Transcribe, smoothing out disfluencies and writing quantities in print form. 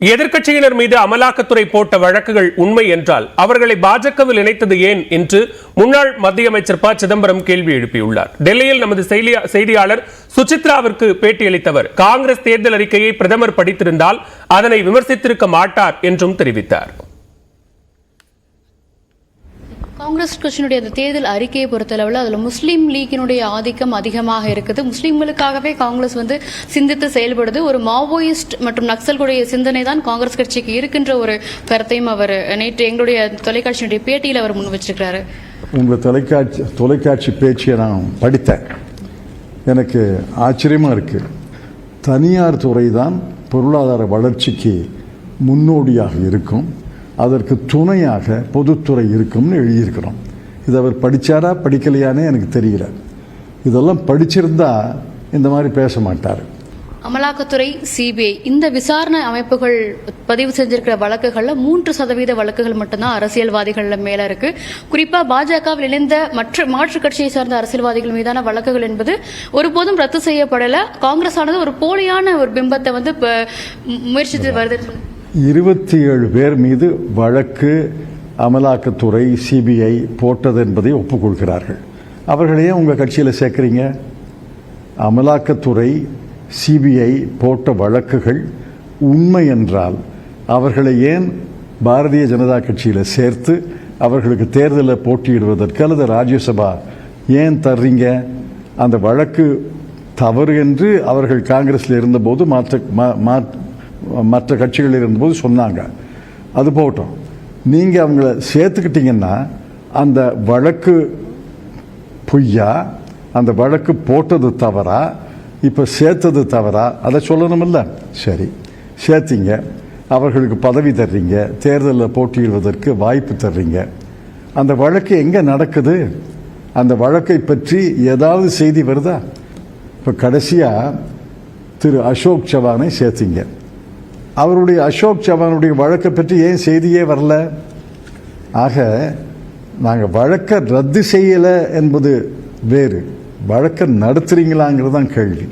எதிர்க்கட்சியினர் மீது அமலாக்கத்துறை போட்ட வழக்குகள் உண்மை என்றால் அவர்களை பாஜகவில் இணைத்தது ஏன் என்று முன்னாள் மத்திய அமைச்சர் ப சிதம்பரம் கேள்வி எழுப்பியுள்ளார். டெல்லியில் நமது செய்தியாளர் சுசித்ராவிற்கு பேட்டியளித்தவர் காங்கிரஸ் தேர்தல் அறிக்கையை பிரதமர் படித்திருந்தால் அதனை விமர்சித்திருக்க மாட்டார் என்றும் தெரிவித்தார். காங்கிரஸ் கட்சியினுடைய அந்த தேர்தல் அறிக்கையை பொறுத்தளவில் அதில் முஸ்லீம் லீக்கினுடைய ஆதிக்கம் அதிகமாக இருக்குது. முஸ்லீம்களுக்காகவே காங்கிரஸ் சிந்தித்து செயல்படுது. ஒரு மாவோயிஸ்ட் மற்றும் நக்சல்களுடைய சிந்தனை தான் காங்கிரஸ் கட்சிக்கு இருக்கின்ற ஒரு கருத்தையும் அவர் நேற்று எங்களுடைய தொலைக்காட்சியினுடைய பேட்டியில் அவர் முன் வச்சிருக்கிறாரு. உங்கள் தொலைக்காட்சி பேச்சியை நான் படித்தேன். எனக்கு ஆச்சரியமா இருக்கு. தனியார் துறை தான் பொருளாதார வளர்ச்சிக்கு முன்னோடியாக இருக்கும், அதற்கு துணையாக பொதுத்துறை இருக்கும்னு எழுதியிருக்கிறோம். இது அவர் படித்தாரா படிக்கலையானே எனக்கு தெரியல. இதெல்லாம் படிச்சிருந்தா இந்த மாதிரி பேச மாட்டார். அமலாக்கத்துறை, சிபிஐ இந்த விசாரணை அமைப்புகள் பதிவு செஞ்சிருக்கிற வழக்குகள்ல 3% வழக்குகள் மட்டும்தான் அரசியல்வாதிகள் மேல இருக்கு. குறிப்பா பாஜகவில் இணைந்த மாற்று கட்சியை சார்ந்த அரசியல்வாதிகள் மீதான வழக்குகள் என்பது ஒருபோதும் ரத்து செய்யப்படல. காங்கிரஸ் ஆனது ஒரு போலியான ஒரு பிம்பத்தை முயற்சித்து வருது. 27 பேர் மீது வழக்கு அமலாக்கத்துறை, சிபிஐ போட்டது என்பதை ஒப்புக்கொள்கிறார்கள். அவர்களையே உங்கள் கட்சியில் சேர்க்குறீங்க? அமலாக்கத்துறை, சிபிஐ போட்ட வழக்குகள் உண்மை என்றால் அவர்களை ஏன் பாரதிய ஜனதா கட்சியில் சேர்த்து அவர்களுக்கு தேர்தலில் போட்டியிடுவதற்கு அல்லது ராஜ்யசபா ஏன் தர்றீங்க? அந்த வழக்கு தவறு என்று அவர்கள் காங்கிரஸில் இருந்தபோது மற்ற கட்சிகளில் இருந்தபோது சொன்னாங்க. அது போட்டோம். நீங்கள் அவங்கள சேர்த்துக்கிட்டீங்கன்னா அந்த வழக்கு பொய்யா, அந்த வழக்கு போட்டது தவறா, இப்போ சேர்த்தது தவறா, அதை சொல்லணுமில்ல. சரி, சேர்த்தீங்க, அவர்களுக்கு பதவி தர்றீங்க, தேர்தலில் போட்டியிடுவதற்கு வாய்ப்பு தர்றீங்க. அந்த வழக்கு எங்கே நடக்குது? அந்த வழக்கை பற்றி ஏதாவது செய்தி வருதா? இப்போ கடைசியாக திரு அசோக் சவானை சேர்த்தீங்க. அவருடைய அசோக் சவானுடைய வழக்கை பற்றி ஏன் செய்தியே வரல? ஆக நாங்கள் வழக்கை ரத்து செய்யலை என்பது வேறு, வழக்கை நடத்துறீங்களாங்கிறது தான் கேள்வி.